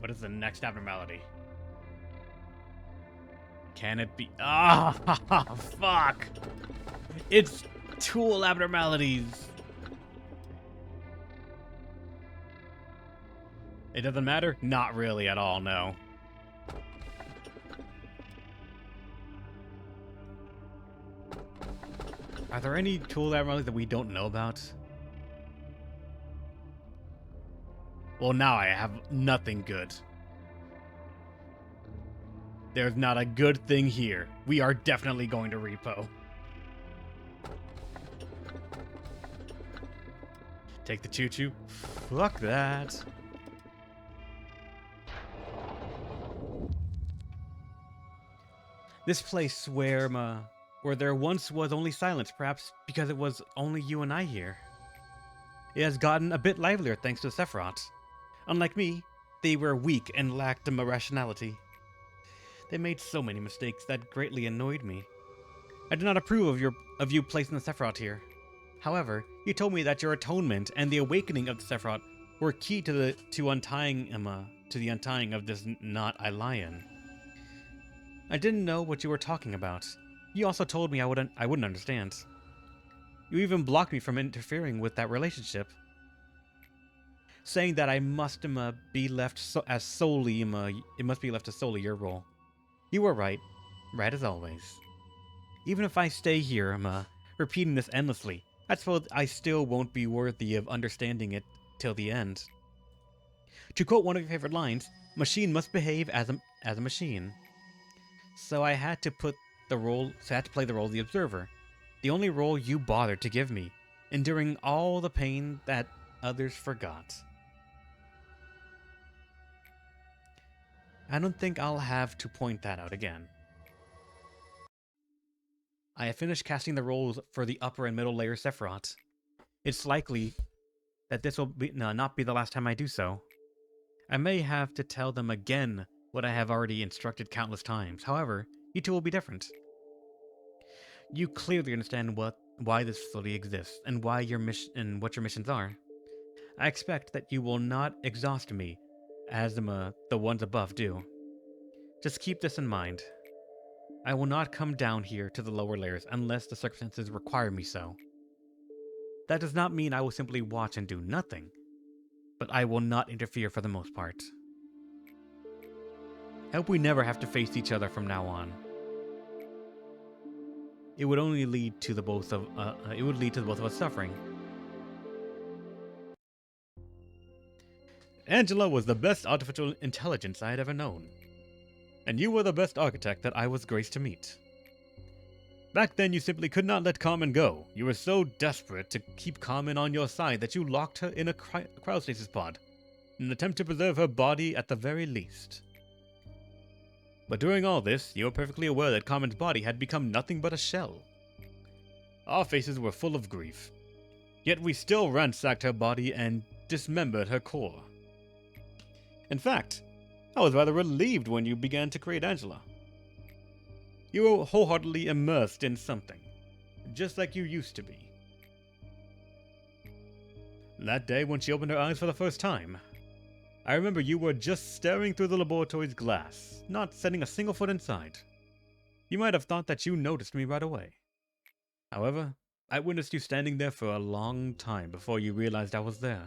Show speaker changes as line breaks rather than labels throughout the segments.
What is the next abnormality? Can it be? Ah, fuck! It's tool abnormalities. It doesn't matter? Not really at all, no. Are there any tool abnormalities that we don't know about? Well, now I have nothing good. There's not a good thing here. We are definitely going to repo. Take the choo-choo. Fuck that. This place where there once was only silence, perhaps because it was only you and I here. It has gotten a bit livelier thanks to the Sephiroth. Unlike me, they were weak and lacked rationality. They made so many mistakes that greatly annoyed me. I do not approve of you placing the Sephiroth here. However, you told me that your atonement and the awakening of the Sephiroth were key to the untying of this knot I lie in. I didn't know what you were talking about. You also told me I wouldn't understand. You even blocked me from interfering with that relationship, saying that I must be left as solely it must be left as solely your role. You were right as always. Even if I stay here, repeating this endlessly, I suppose I still won't be worthy of understanding it till the end. To quote one of your favorite lines, "Machine must behave as a machine." So I had to play the role of the observer, the only role you bothered to give me, enduring all the pain that others forgot. I don't think I'll have to point that out again. I have finished casting the roles for the upper and middle layer Sephiroth. It's likely that this will not be the last time I do so. I may have to tell them again what I have already instructed countless times. However, you two will be different. You clearly understand why this facility exists and why your mission and what your missions are. I expect that you will not exhaust me as the ones above do. Just keep this in mind. I will not come down here to the lower layers unless the circumstances require me so. That does not mean I will simply watch and do nothing, but I will not interfere for the most part. I hope we never have to face each other from now on. It would only lead to the both of us suffering. Angela was the best artificial intelligence I had ever known, and you were the best architect that I was graced to meet. Back then, you simply could not let Carmen go. You were so desperate to keep Carmen on your side that you locked her in a cryostasis pod, in an attempt to preserve her body at the very least. But during all this, you were perfectly aware that Carmen's body had become nothing but a shell. Our faces were full of grief, yet we still ransacked her body and dismembered her core. In fact, I was rather relieved when you began to create Angela. You were wholeheartedly immersed in something, just like you used to be. That day when she opened her eyes for the first time, I remember you were just staring through the laboratory's glass, not setting a single foot inside. You might have thought that you noticed me right away. However, I witnessed you standing there for a long time before you realized I was there.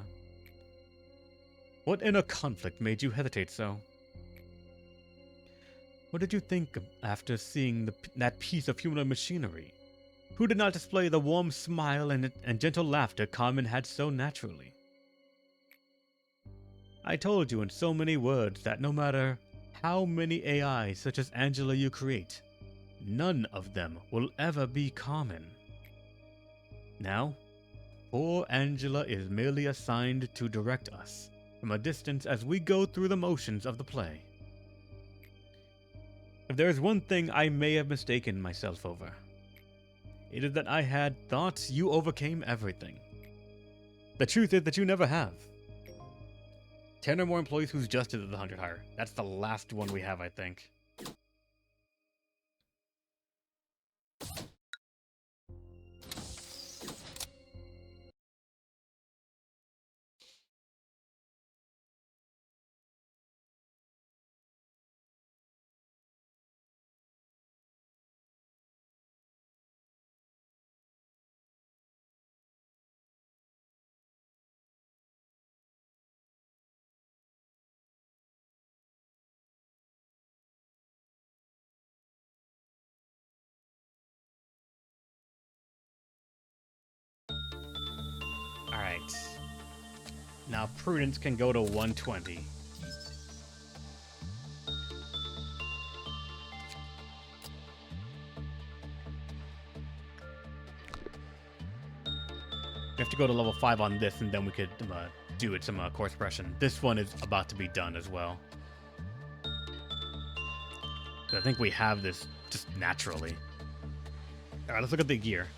What inner conflict made you hesitate so? What did you think after seeing that piece of human machinery? Who did not display the warm smile and gentle laughter Carmen had so naturally? I told you in so many words that no matter how many AIs such as Angela you create, none of them will ever be Carmen. Now, poor Angela is merely assigned to direct us from a distance as we go through the motions of the play. If there is one thing I may have mistaken myself over, it is that I had thought you overcame everything. The truth is that you never have. 10 or more employees whose justice is 100 higher. That's the last one we have, I think. Now Prudence can go to 120. We have to go to level 5 on this, and then we could do it some core suppression. This one is about to be done as well. I think we have this just naturally. Alright, let's look at the gear.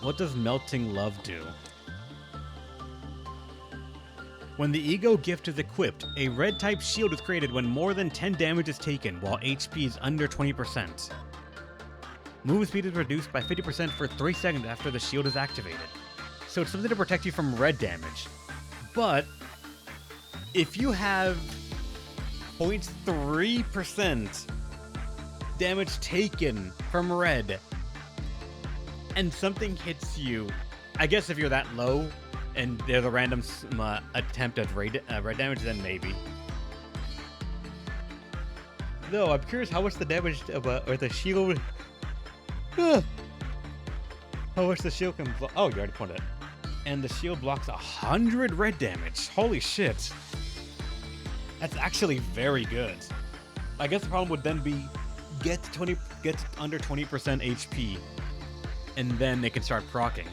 What does Melting Love do? When the Ego Gift is equipped, a red-type shield is created when more than 10 damage is taken, while HP is under 20%. Move speed is reduced by 50% for 3 seconds after the shield is activated. So it's something to protect you from red damage. But, if you have 0.3% damage taken from red, and something hits you, I guess if you're that low, and there's a random attempt at red damage, then maybe. Though, I'm curious how much the damage or the shield... how much the shield can block... Oh, you already pointed it. And the shield blocks 100 red damage. Holy shit. That's actually very good. I guess the problem would then be get under 20% HP, and then they can start proccing.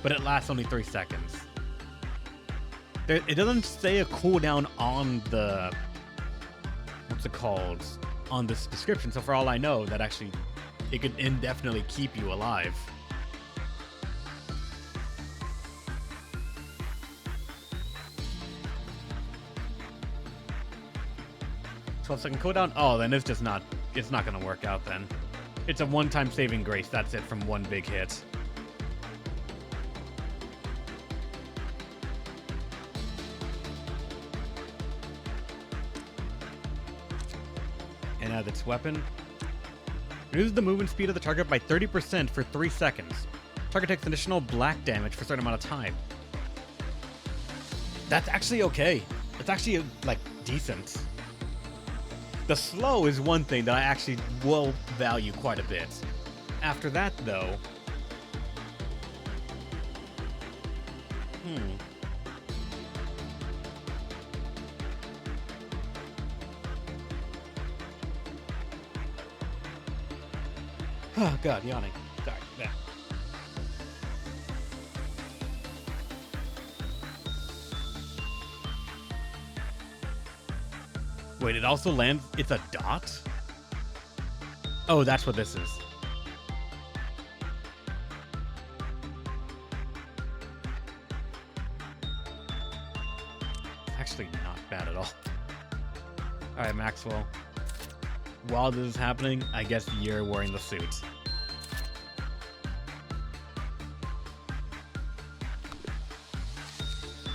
But it lasts only 3 seconds. It doesn't say a cooldown on the... What's it called? On this description, so for all I know, that actually... It could indefinitely keep you alive. Second cooldown? Oh, then it's just not... It's not gonna work out then. It's a one-time saving grace, that's it, from one big hit. And its weapon. Reduces the movement speed of the target by 30% for 3 seconds. Target takes additional black damage for a certain amount of time. That's actually okay. It's actually, like, decent. The slow is one thing that I actually will value quite a bit. After that, though... Oh god, yawning. Sorry, yeah. Wait, it also lands... It's a dot? Oh, that's what this is. Actually not bad at all. Alright, Maxwell. While this is happening, I guess you're wearing the suit.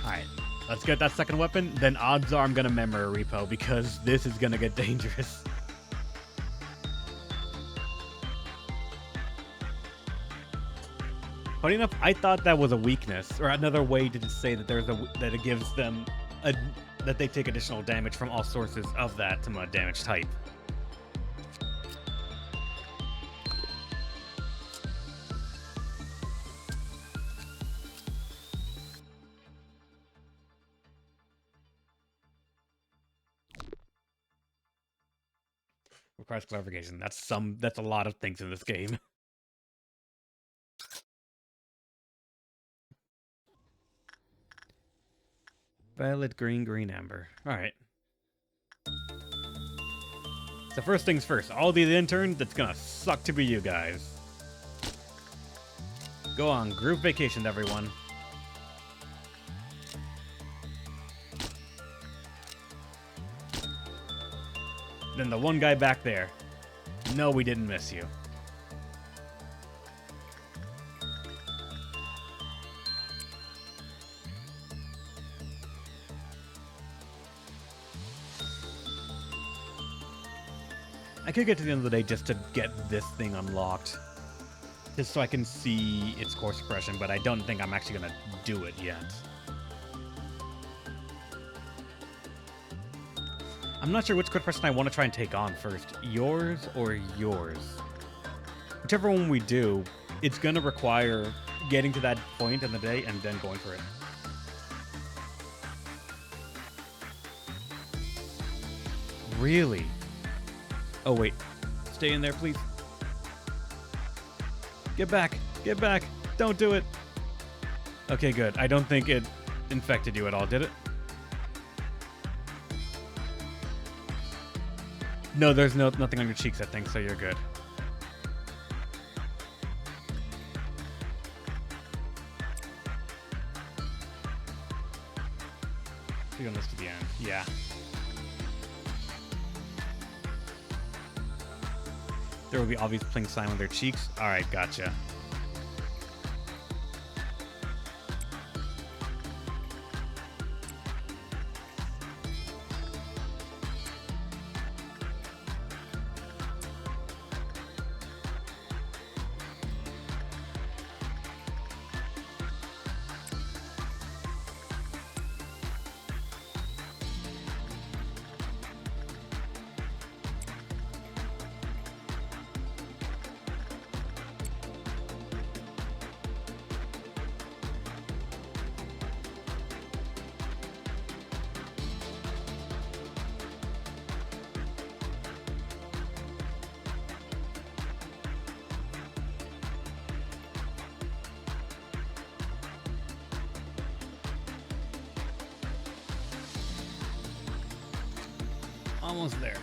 Alright, let's get that second weapon. Then odds are I'm gonna memory repo because this is gonna get dangerous. Funny enough, I thought that was a weakness, or another way to just say that that it gives them that they take additional damage from all sources of that damage type. Requires clarification. That's a lot of things in this game. Violet, green, green, amber. Alright. So first things first, all these interns, it's gonna suck to be you guys. Go on group vacation, everyone. Then the one guy back there. No, we didn't miss you. I could get to the end of the day just to get this thing unlocked. Just so I can see its core suppression, but I don't think I'm actually gonna do it yet. I'm not sure which good person I want to try and take on first. Yours or yours? Whichever one we do, it's going to require getting to that point in the day and then going for it. Really? Oh, wait. Stay in there, please. Get back. Get back. Don't do it. Okay, good. I don't think it infected you at all, did it? No, there's nothing on your cheeks, I think, so you're good. We're going this to the end. Yeah. There will be obvious playing sign on their cheeks. Alright, gotcha. Almost there.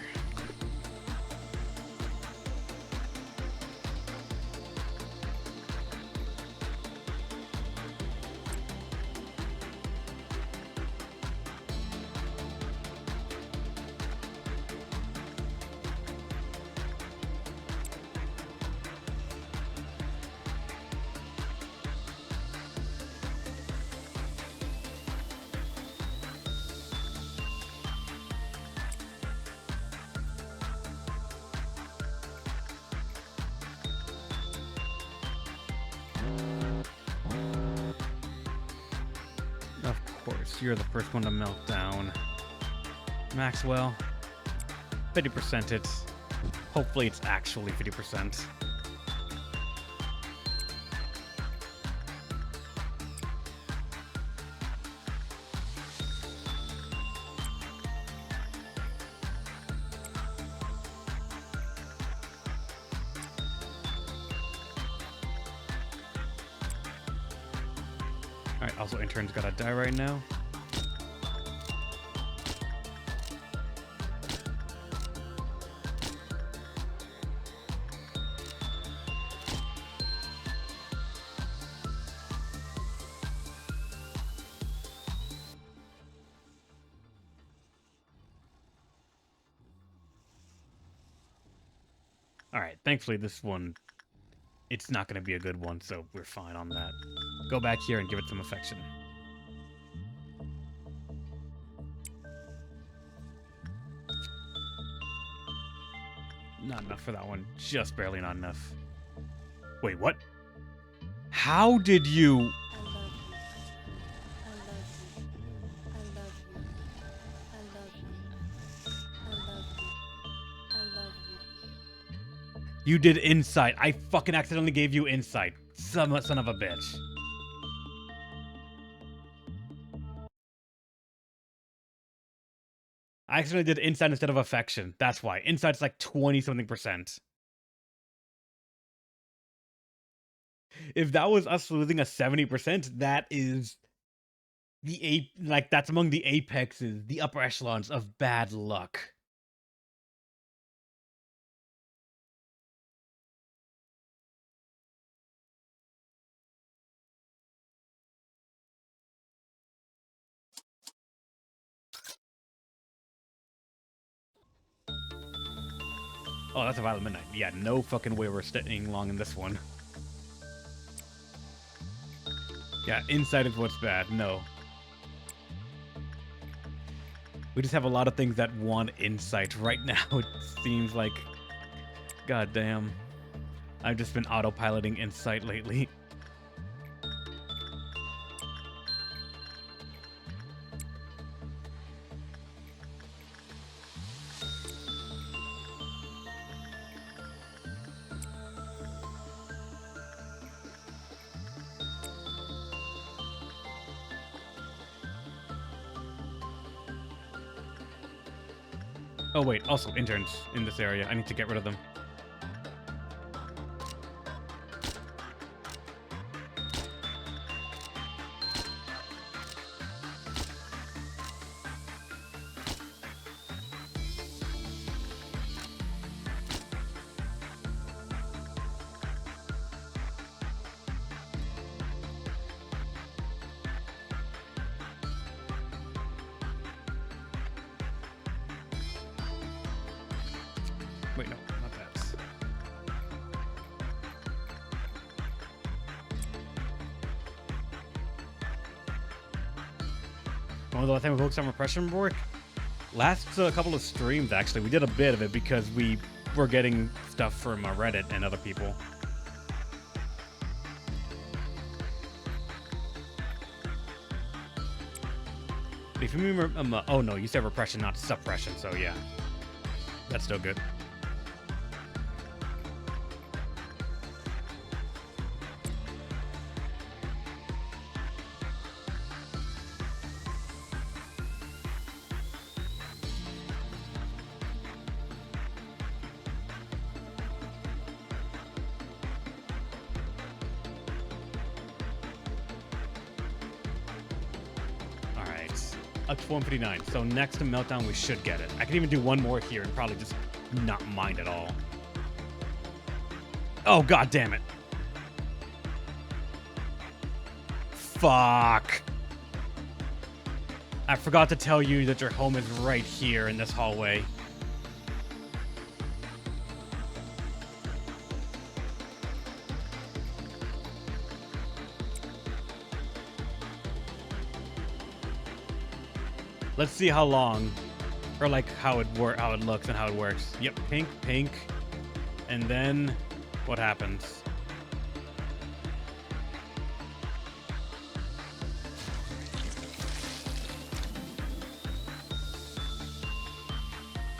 Of course, you're the first one to melt down. Maxwell, 50% it. Hopefully it's actually 50%. Alright, also intern's gotta die right now. Alright, thankfully this one, it's not gonna be a good one, so we're fine on that. Go back here and give it some affection. Not enough for that one. Just barely not enough. Wait, what? How did you... You did insight. I fucking accidentally gave you insight. Son of a bitch. I accidentally did insight instead of affection. That's why. Insight's like 20-something%. If that was us losing a 70%, that is that's among the apexes, the upper echelons of bad luck. Oh, that's a Violent Midnight. Yeah, no fucking way we're staying long in this one. Yeah, insight is what's bad. No. We just have a lot of things that want insight right now. It seems like... God damn. I've just been autopiloting insight lately. Oh wait, also interns in this area. I need to get rid of them. Wait, no, not that. One of the things we focused on repression work. Last couple of streams, actually, we did a bit of it because we were getting stuff from Reddit and other people. If you remember, oh no, you said repression, not suppression, so yeah. That's still good. Up to 159. So next to Meltdown, we should get it. I can even do one more here and probably just not mind at all. Oh, god damn it. Fuck. I forgot to tell you that your home is right here in this hallway. Let's see how long, or like how it looks and how it works. Yep, pink, pink, and then what happens?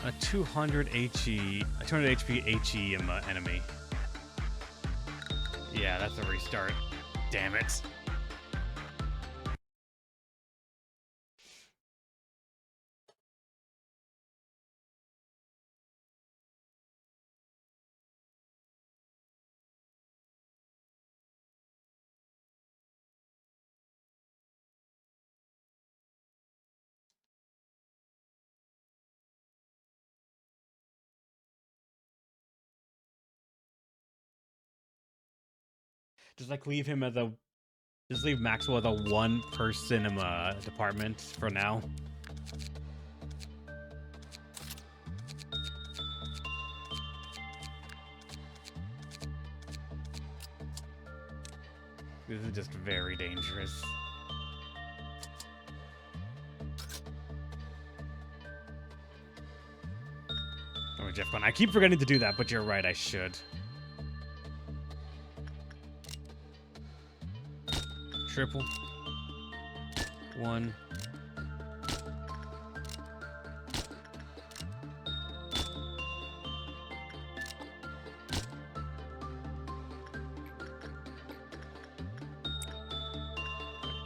A 200 HE, a 200 HP HE enemy. Yeah, that's a restart. Damn it. Just like leave him as a, just leave Maxwell as a one-person department for now. This is just very dangerous. Oh, Jeff Gunn. I keep forgetting to do that, but you're right, I should. Triple. One.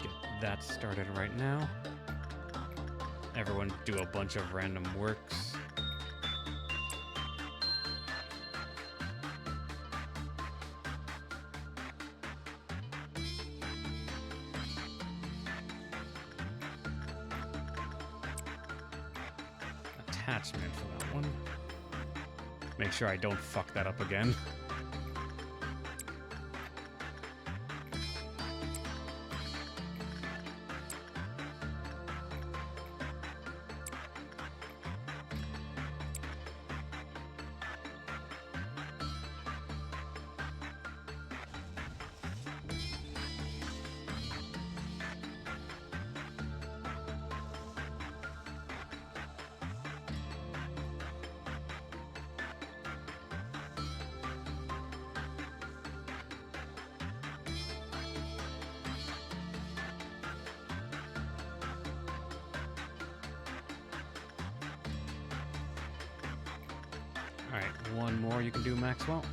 Get that started right now. Everyone do a bunch of random works. Attachment for that one. Make sure I don't fuck that up again. Alright, one more you can do, Maxwell.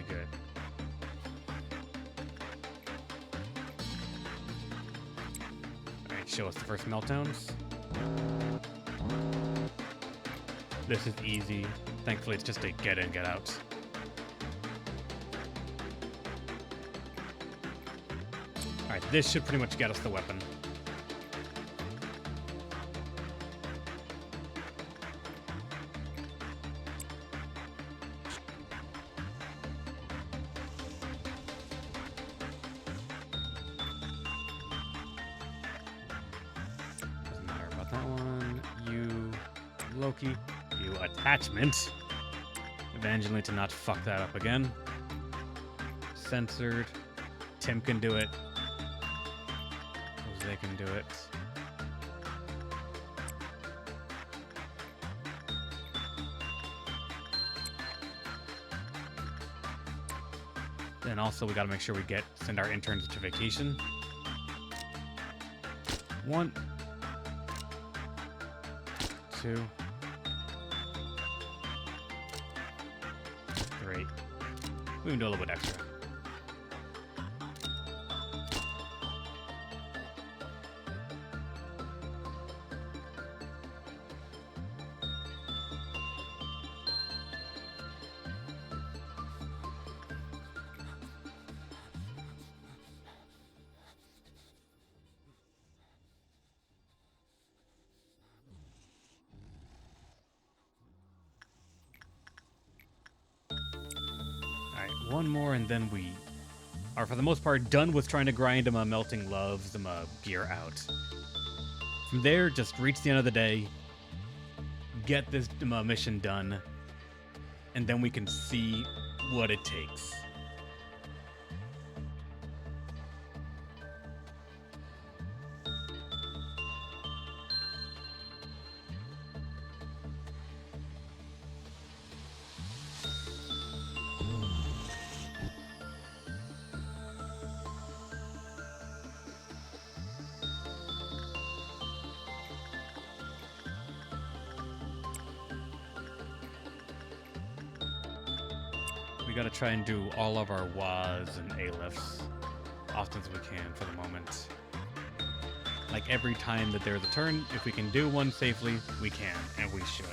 good. Alright, show us the first meltdowns. This is easy. Thankfully, it's just a get in, get out. Alright, this should pretty much get us the weapon. Doesn't matter about that one. You, Loki, you attachment. Evangeline to not fuck that up again. Censored. Tim can do it. Jose can do it. Then also we gotta make sure we send our interns to vacation. 1, 2, 3. We can do a little bit extra. One more, and then we are, for the most part, done with trying to grind them melting loves, them gear out. From there, just reach the end of the day, get this mission done, and then we can see what it takes. We gotta try and do all of our WAs and A-lifts often as we can for the moment. Like every time that there's a turn, if we can do one safely, we can, and we should.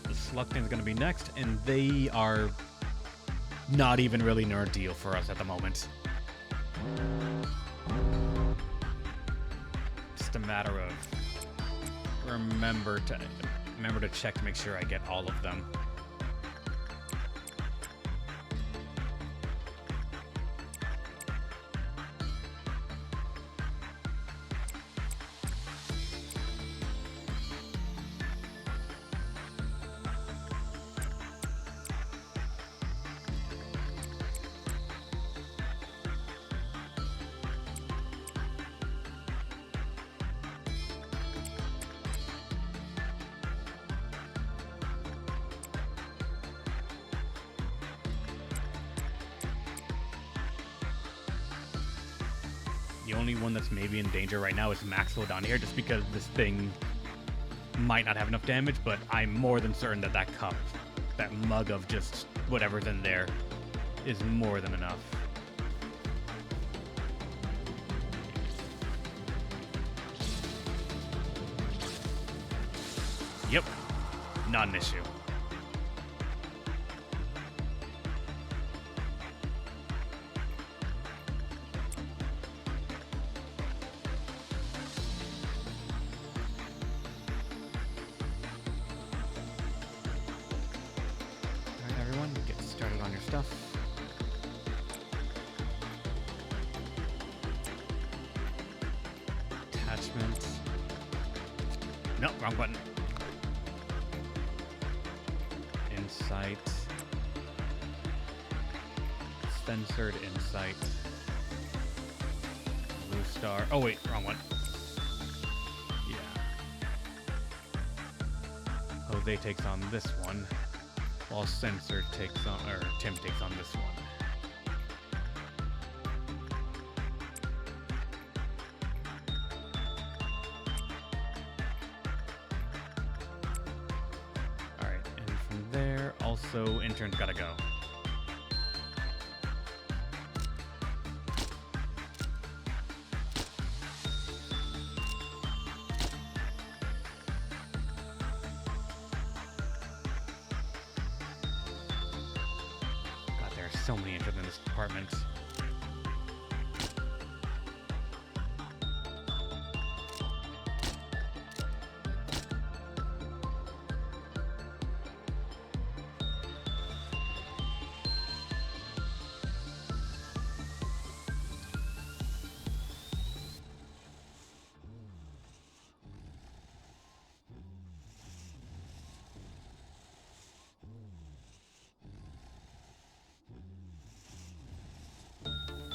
The slug thing is gonna be next, and they are not even really an ordeal for us at the moment. Just a matter of remember to check to make sure I get all of them. The only one that's maybe in danger right now is Maxwell down here, just because this thing might not have enough damage, but I'm more than certain that that cup, that mug of just whatever's in there, is more than enough. Yep, not an issue. Stuff. Attachment. No, wrong button. Insight. Censored insight. Blue star. Oh wait, wrong one. Yeah. Jose takes on this one, while Censored takes on, or Tim takes on this one. Also, intern's gotta go. God, there are so many interns in this department.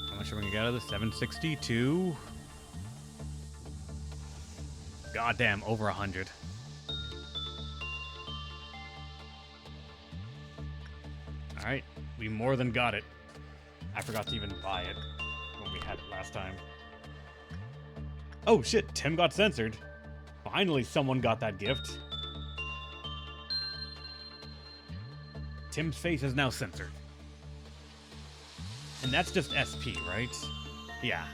How much are we gonna get out of this? 762. Goddamn, over 100. Alright, we more than got it. I forgot to even buy it when we had it last time. Oh shit, Tim got censored. Finally someone got that gift. Tim's face is now censored. And that's just SP, right? Yeah.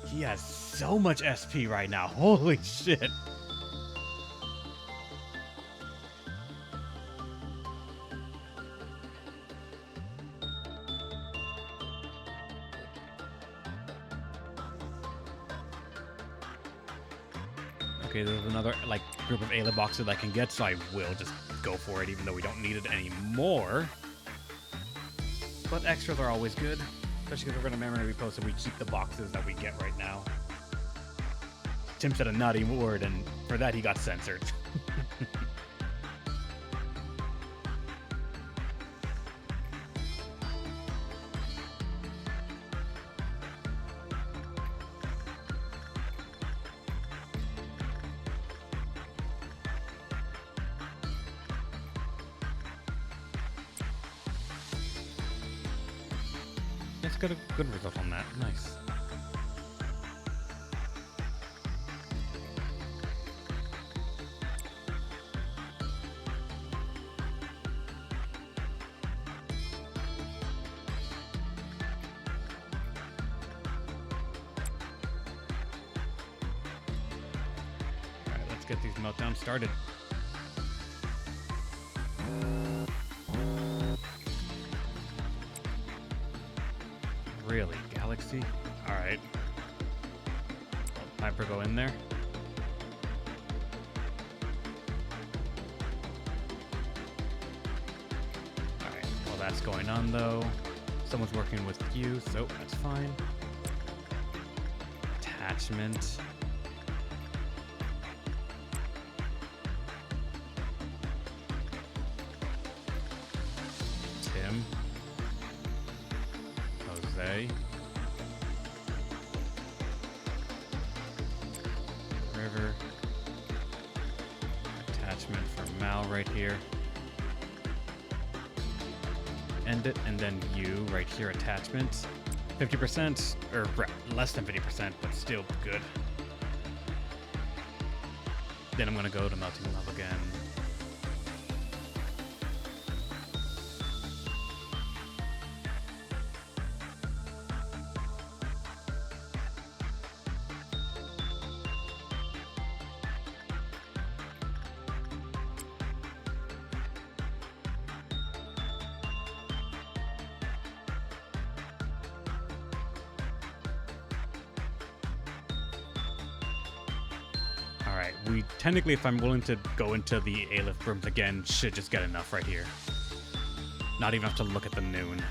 He has so much SP right now. Holy shit. Okay, there's another, like, group of Ayla boxes I can get, so I will just go for it, even though we don't need it anymore. But extras are always good, especially because we're going to memory repost, so we keep the boxes that we get right now. Tim said a naughty word, and for that he got censored. Let's get a good result on that. Nice. Alright, let's get these meltdowns started. Really? Galaxy? Alright. Piper go in there. Alright, while that's going on though, someone's working with you, so that's fine. Attachment. Tim. Jose. River. Attachment for Mal right here. End it, and then you right here, attachment. 50%, or less than 50%, but still good. Then I'm gonna go to Melting Love again. Alright, we technically, if I'm willing to go into the A-lift rooms again, should just get enough right here. Not even have to look at the noon.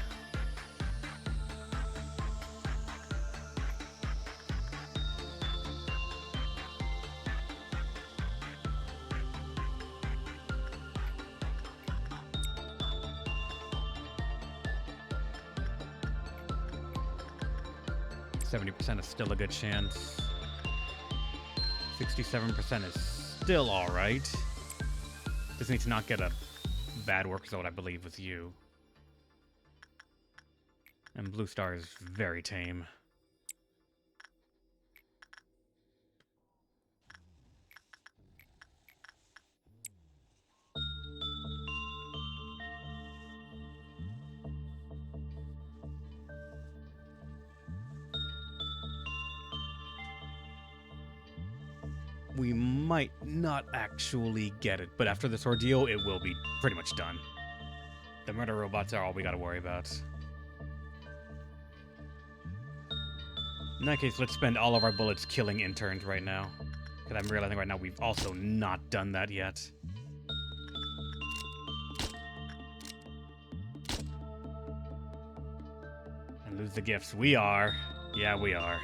%70 is still a good chance. 67% is still alright. Just need to not get a bad work result, I believe, with you. And Blue Star is very tame. we might not actually get it, but after this ordeal, it will be pretty much done. The murder robots are all we gotta worry about. In that case, let's spend all of our bullets killing interns right now. Because I'm realizing right now we've also not done that yet. And lose the gifts. We are. Yeah, we are.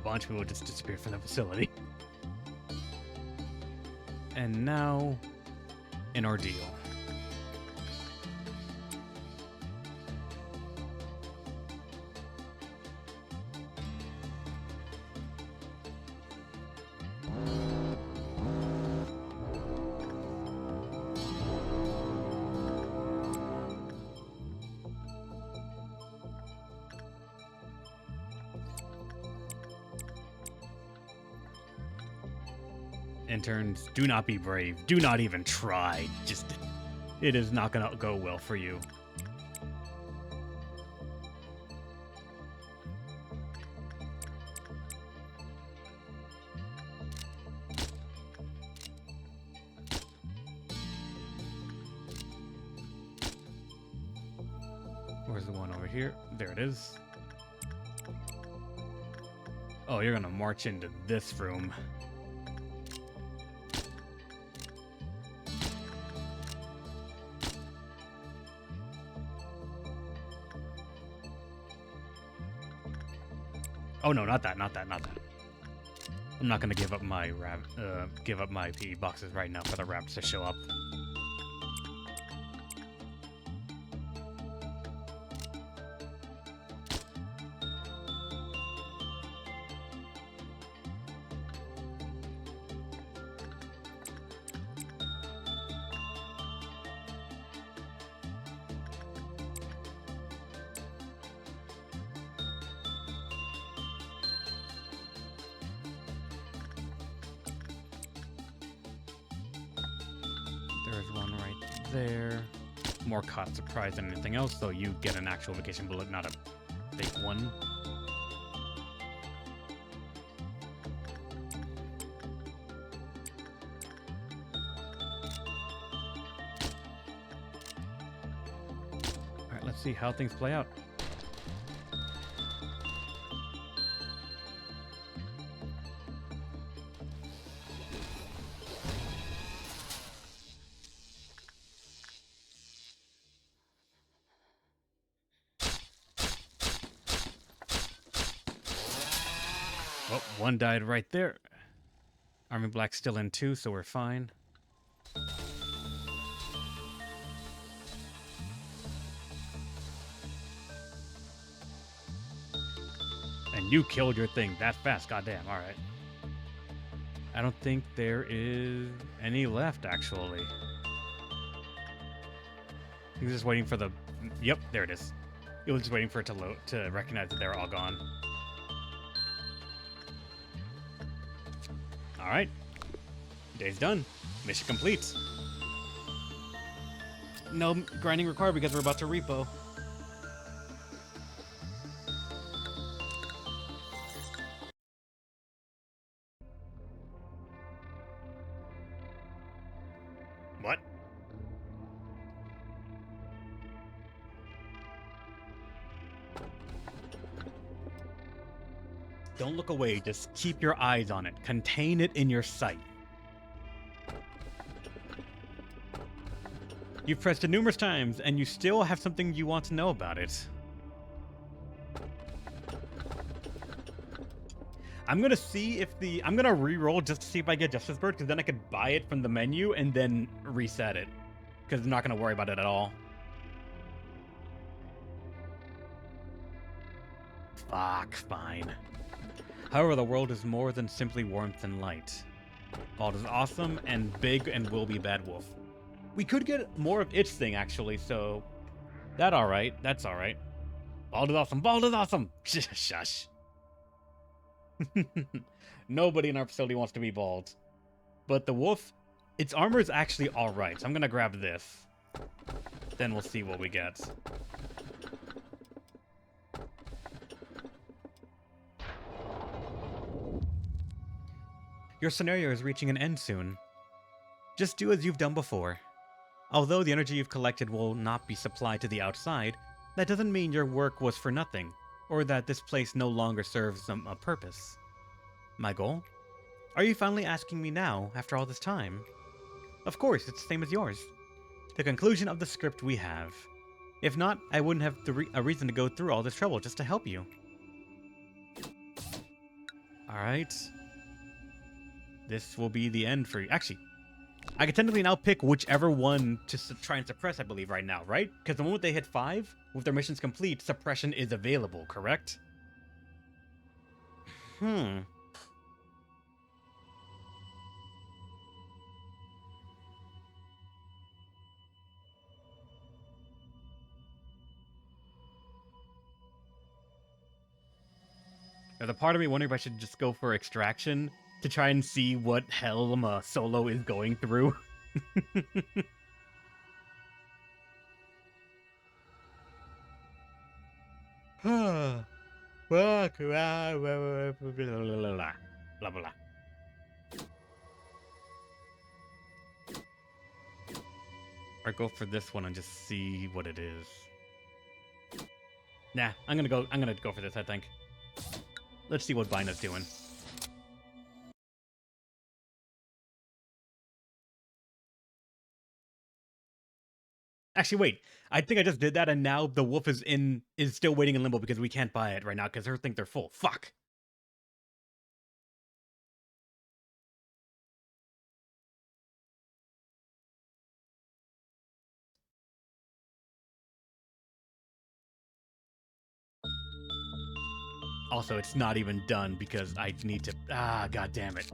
Bunch of people just disappeared from the facility. And now, an ordeal. Interns, do not be brave. Do not even try. Just, it is not gonna go well for you. Where's the one over here? There it is. Oh, you're gonna march into this room. Oh no, not that, not that, not that. I'm not gonna give up my PE boxes right now for the raps to show up. There's one right there. More caught surprise than anything else, so you get an actual vacation bullet, not a fake one. Alright, let's see how things play out. Oh, one died right there. Army Black's still in too, so we're fine. And you killed your thing that fast, goddamn, alright. I don't think there is any left, actually. He was just waiting for the... Yep, there it is. He was just waiting for it to load, to recognize that they were all gone. Alright. Day's done. Mission complete. No grinding required because we're about to repo. What? Don't look away, just keep your eyes on it. Contain it in your sight. You've pressed it numerous times, and you still have something you want to know about it. I'm gonna see if I'm gonna re-roll just to see if I get Justice Bird, because then I could buy it from the menu and then reset it. Because I'm not gonna worry about it at all. Fuck, fine. However, the world is more than simply warmth and light. Bald is awesome and big and will be bad wolf. We could get more of its thing, actually, so... That's alright. Bald is awesome, Bald is awesome! Shush. Nobody in our facility wants to be bald. But the wolf, its armor is actually alright, so I'm gonna grab this. Then we'll see what we get. Your scenario is reaching an end soon. Just do as you've done before. Although the energy you've collected will not be supplied to the outside, that doesn't mean your work was for nothing, or that this place no longer serves a purpose. My goal? Are you finally asking me now, after all this time? Of course, it's the same as yours. The conclusion of the script we have. If not, I wouldn't have a reason to go through all this trouble just to help you. Alright. This will be the end for you. Actually, I can technically now pick whichever one to try and suppress, I believe, right now, right? Because the moment they hit 5, with their missions complete, suppression is available, correct? There's a part of me wondering if I should just go for extraction to try and see what hell Solo is going through. Blah, blah, blah. Or go for this one and just see what it is. Nah, I'm gonna go for this, I think. Let's see what Bina's doing. Actually, wait. I think I just did that, and now the wolf is still waiting in limbo because we can't buy it right now because her think they're full. Fuck. Also, it's not even done because I need to... God damn it.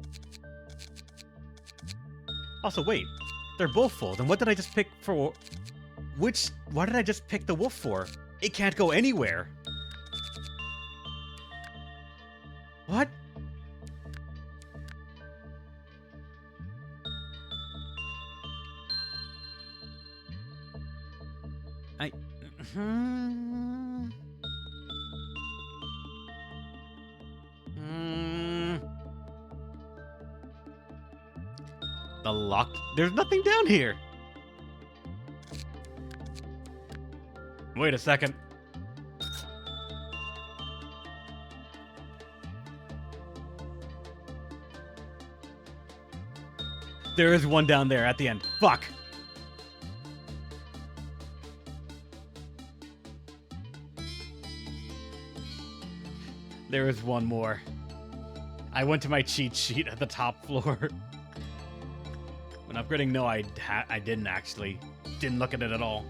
Also, wait. They're both full. Then what did I just pick for... Why did I just pick the wolf for? It can't go anywhere. What? The locked... There's nothing down here. Wait a second. There is one down there at the end. Fuck. There is one more. I went to my cheat sheet at the top floor. When upgrading, no, I didn't actually. Didn't look at it at all.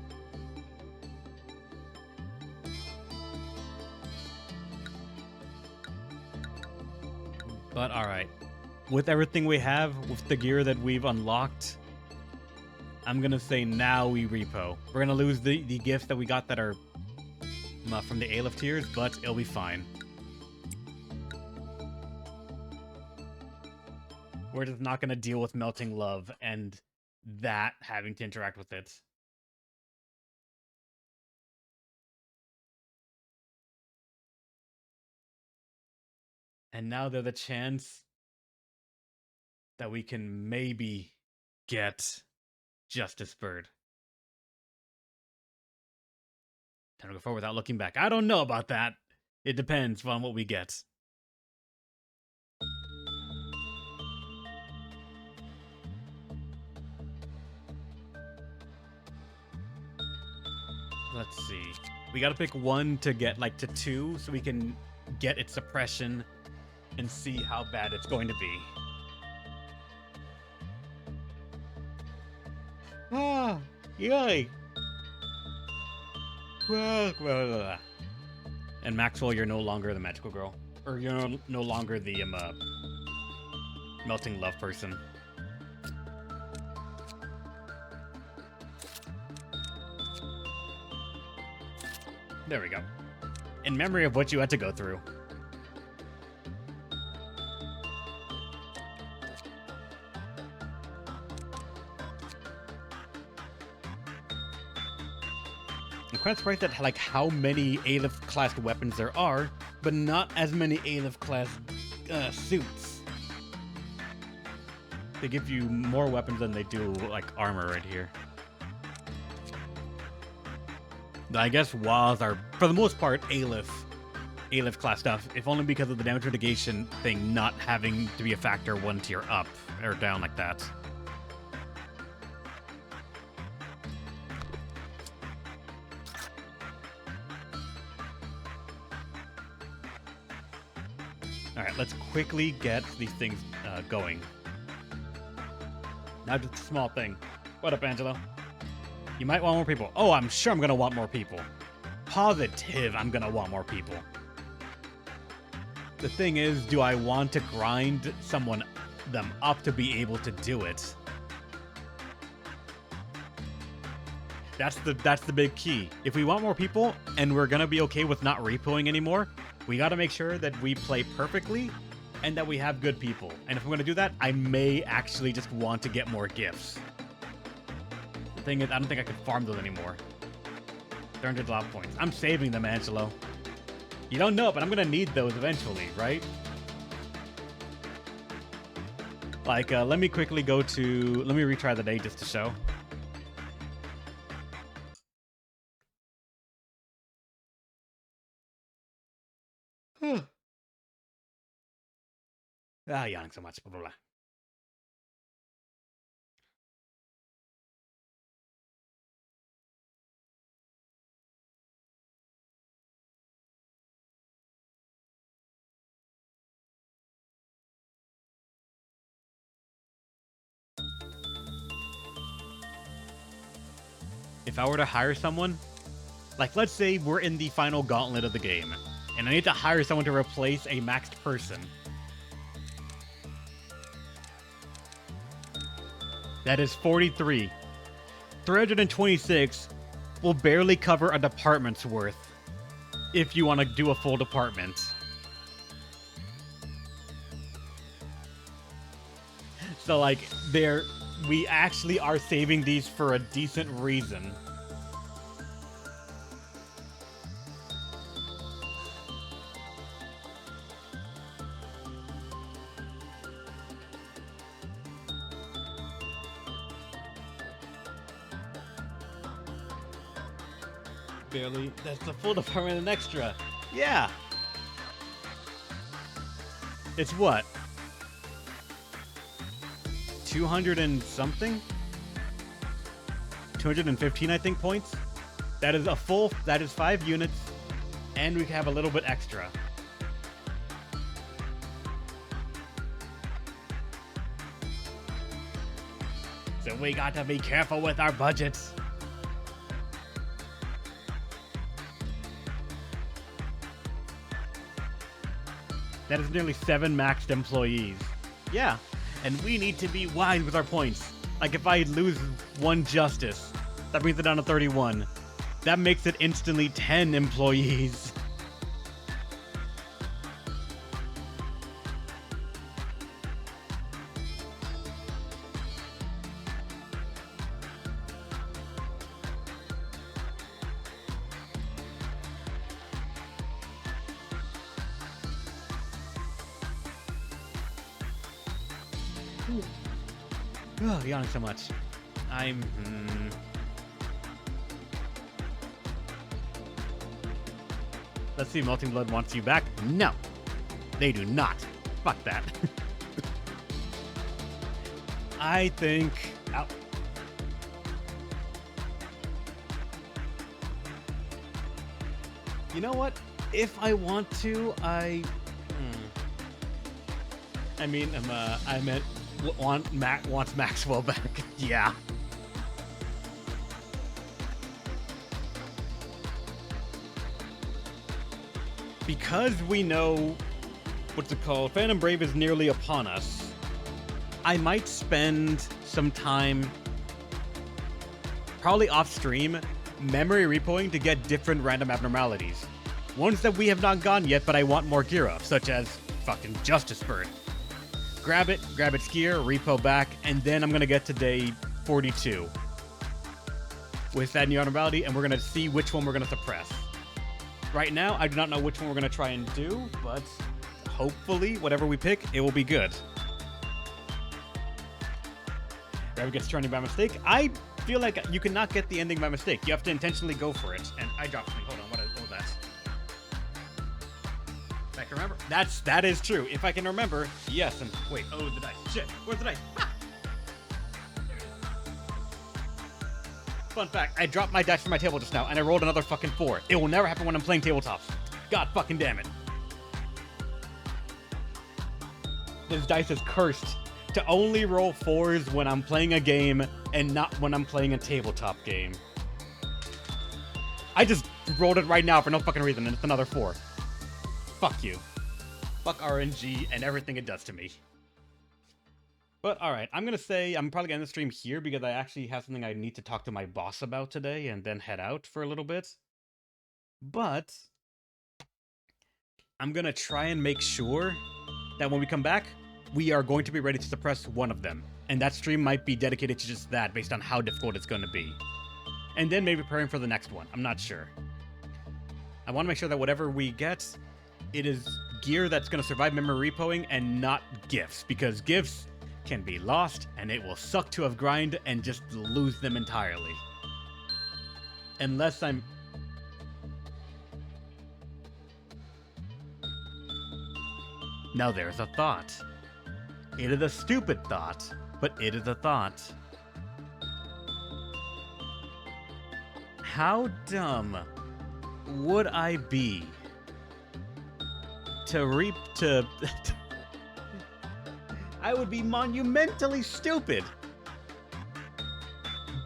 But alright. With everything we have, with the gear that we've unlocked, I'm gonna say now we repo. We're gonna lose the gifts that we got that are from the Aleph tiers, but it'll be fine. We're just not gonna deal with melting love and that having to interact with it. And now there's a chance that we can maybe get Justice Bird. Time to go forward without looking back. I don't know about that. It depends on what we get. Let's see. We gotta pick one to get, like, to 2, so we can get its suppression and see how bad it's going to be. Ah, yay! And Maxwell, you're no longer the magical girl. Or you're no longer the melting love person. There we go. In memory of what you had to go through. I'm quite surprised at like how many Aleph class weapons there are, but not as many Aleph class suits. They give you more weapons than they do like armor right here. I guess WAs are, for the most part, Aleph class stuff, if only because of the damage mitigation thing not having to be a factor 1 tier up or down like that. Alright, let's quickly get these things going. Now just a small thing. What up, Angelo? You might want more people. Oh, I'm sure I'm gonna want more people. Positive I'm gonna want more people. The thing is, do I want to grind them up to be able to do it? That's the big key. If we want more people, and we're gonna be okay with not repoing anymore, we gotta make sure that we play perfectly, and that we have good people. And if I'm gonna do that, I may actually just want to get more gifts. The thing is, I don't think I can farm those anymore. 300 lot points. I'm saving them, Angelo. You don't know, but I'm gonna need those eventually, right? Like, let me quickly go to... Let me retry the day just to show. Yawning so much. Blah, blah, blah. If I were to hire someone, like let's say we're in the final gauntlet of the game, and I need to hire someone to replace a maxed person. That is 43. 326 will barely cover a department's worth if you want to do a full department. So like we actually are saving these for a decent reason. Barely. That's the full department and extra. Yeah. It's what? 200 and something? 215, I think, points. That is that is 5 units, and we have a little bit extra. So we got to be careful with our budgets. That is nearly 7 maxed employees. Yeah. And we need to be wide with our points. Like if I lose 1 justice, that brings it down to 31. That makes it instantly 10 employees. Oh, yawning so much. Let's see if Melting Blood wants you back. No, they do not. Fuck that. I think... Ow. You know what? If I want to, I mean, I meant wants Maxwell back. Yeah. Because we know, what's it called? Phantom Brave is nearly upon us. I might spend some time, probably off stream, memory repoing to get different random abnormalities. Ones that we have not gotten yet, but I want more gear of, such as fucking Justice Bird. Grab its gear, repo back, and then I'm gonna get to day 42 with that new abnormality, and we're gonna see which one we're gonna suppress. Right now, I do not know which one we're gonna try and do, but hopefully, whatever we pick, it will be good. Rabbit gets turning by mistake. I feel like you cannot get the ending by mistake. You have to intentionally go for it. And I dropped something. Hold on, what was that? If I can remember. That is true. If I can remember, yes. And wait, oh, the dice. Shit, where's the dice? Ah! Fun fact, I dropped my dice from my table just now, and I rolled another fucking 4. It will never happen when I'm playing tabletops. God fucking damn it. This dice is cursed to only roll 4s when I'm playing a game and not when I'm playing a tabletop game. I just rolled it right now for no fucking reason, and it's another 4. Fuck you. Fuck RNG and everything it does to me. But alright, I'm gonna say I'm probably gonna end the stream here because I actually have something I need to talk to my boss about today and then head out for a little bit. But I'm gonna try and make sure that when we come back, we are going to be ready to suppress one of them. And that stream might be dedicated to just that based on how difficult it's going to be. And then maybe preparing for the next one. I'm not sure. I want to make sure that whatever we get, it is gear that's going to survive memory repoing and not gifts. Because gifts can be lost and it will suck to have grind and just lose them entirely. Unless I'm... Now there's a thought. It is a stupid thought, but it is a thought. How dumb would I be to I would be monumentally stupid.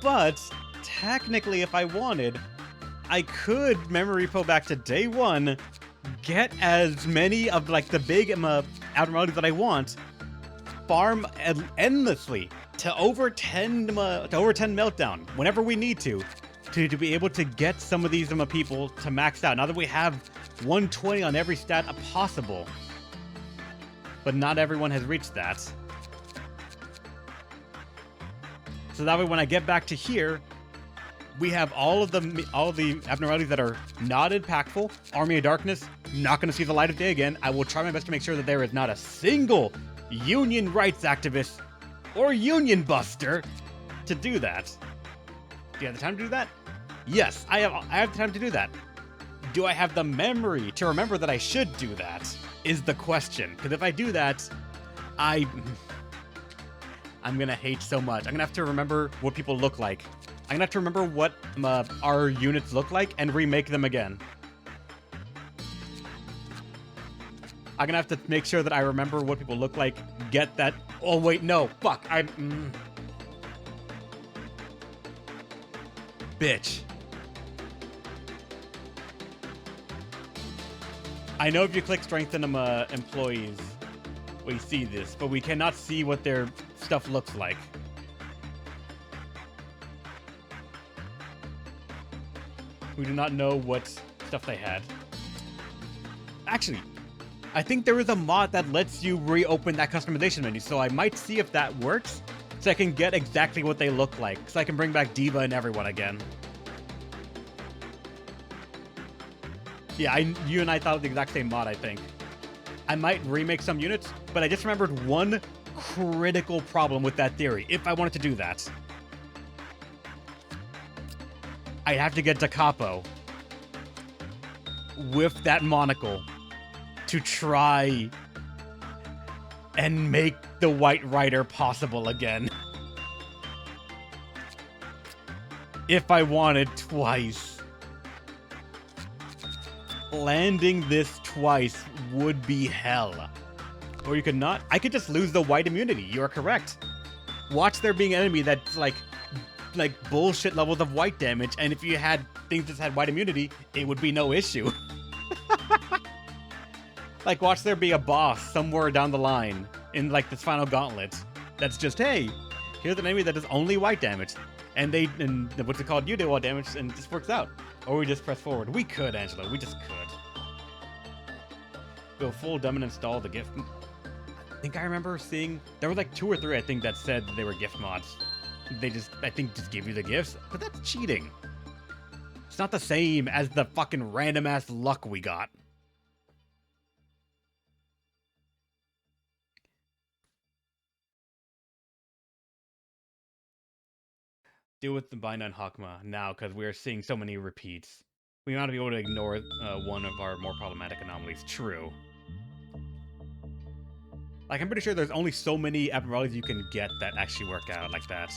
But technically, if I wanted, I could memory repo back to day 1, get as many of like the big abnormalities that I want, farm endlessly to over 10 meltdown whenever we need to be able to get some of these people to max out. Now that we have 120 on every stat possible, but not everyone has reached that. So that way, when I get back to here, we have all of the abnormalities that are not impactful. Army of Darkness, not going to see the light of day again. I will try my best to make sure that there is not a single union rights activist or union buster to do that. Do you have the time to do that? Yes, I have the time to do that. Do I have the memory to remember that I should do that? Is the question. Because if I do that, I'm gonna hate so much. I'm gonna have to remember what people look like. I'm gonna have to remember what our units look like and remake them again. I'm gonna have to make sure that I remember what people look like, get that... Oh, wait, no. Fuck. Bitch. I know if you click strengthen employees, we see this, but we cannot see what their stuff looks like. We do not know what stuff they had. Actually, I think there is a mod that lets you reopen that customization menu, so I might see if that works, so I can get exactly what they look like, so I can bring back Diva and everyone again. Yeah, you and I thought of the exact same mod, I think. I might remake some units, but I just remembered one critical problem with that theory, if I wanted to do that. I have to get Da Capo with that monocle to try and make the White Rider possible again. If I wanted twice. landing this twice would be hell. Or you could not. I could just lose the white immunity. You are correct. Watch there being an enemy that's like bullshit levels of white damage, and if you had things that had white immunity, it would be no issue. Like, watch there be a boss somewhere down the line in like this final gauntlet that's just, hey, here's an enemy that does only white damage, and what's it called? You do all damage, and it just works out. Or we just press forward. We could, Angela. We just could. Go full dumb and install the gift. I think I remember seeing there were like 2 or 3 I think that said that they were gift mods. They just, I think, just give you the gifts, but that's cheating. It's not the same as the fucking random ass luck we got. Deal with the Bind on Hakma now, because we are seeing so many repeats. We might be able to ignore one of our more problematic anomalies. True. Like, I'm pretty sure there's only so many abnormalities you can get that actually work out like that.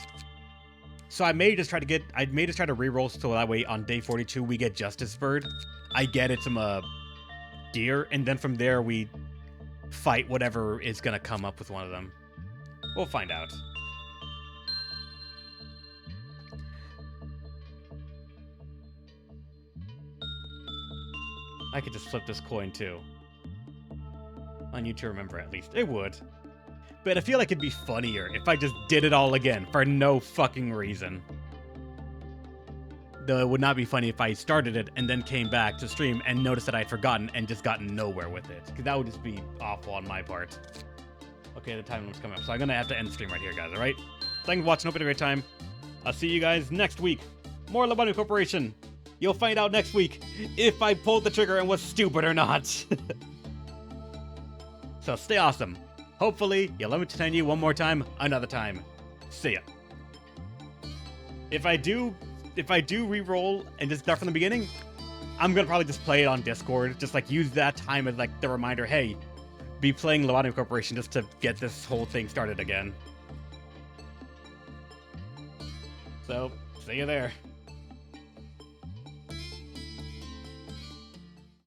So I may just try to reroll so that way on day 42 we get Justice Bird. I get it some deer, and then from there we fight whatever is gonna come up with one of them. We'll find out. I could just flip this coin too. On you to remember, at least. It would. But I feel like it'd be funnier if I just did it all again for no fucking reason. Though it would not be funny if I started it and then came back to stream and noticed that I'd forgotten and just gotten nowhere with it. Because that would just be awful on my part. Okay, the time limit's coming up, so I'm gonna have to end the stream right here, guys, alright? Thanks for watching, hope you had a great time. I'll see you guys next week. More Lobotomy Corporation. You'll find out next week if I pulled the trigger and was stupid or not. So stay awesome. Hopefully, you'll let me tell you one more time, another time. See ya. If I do re-roll and just start from the beginning, I'm gonna probably just play it on Discord. Just like use that time as like the reminder, hey, be playing Lobotomy Corporation just to get this whole thing started again. So, see you there.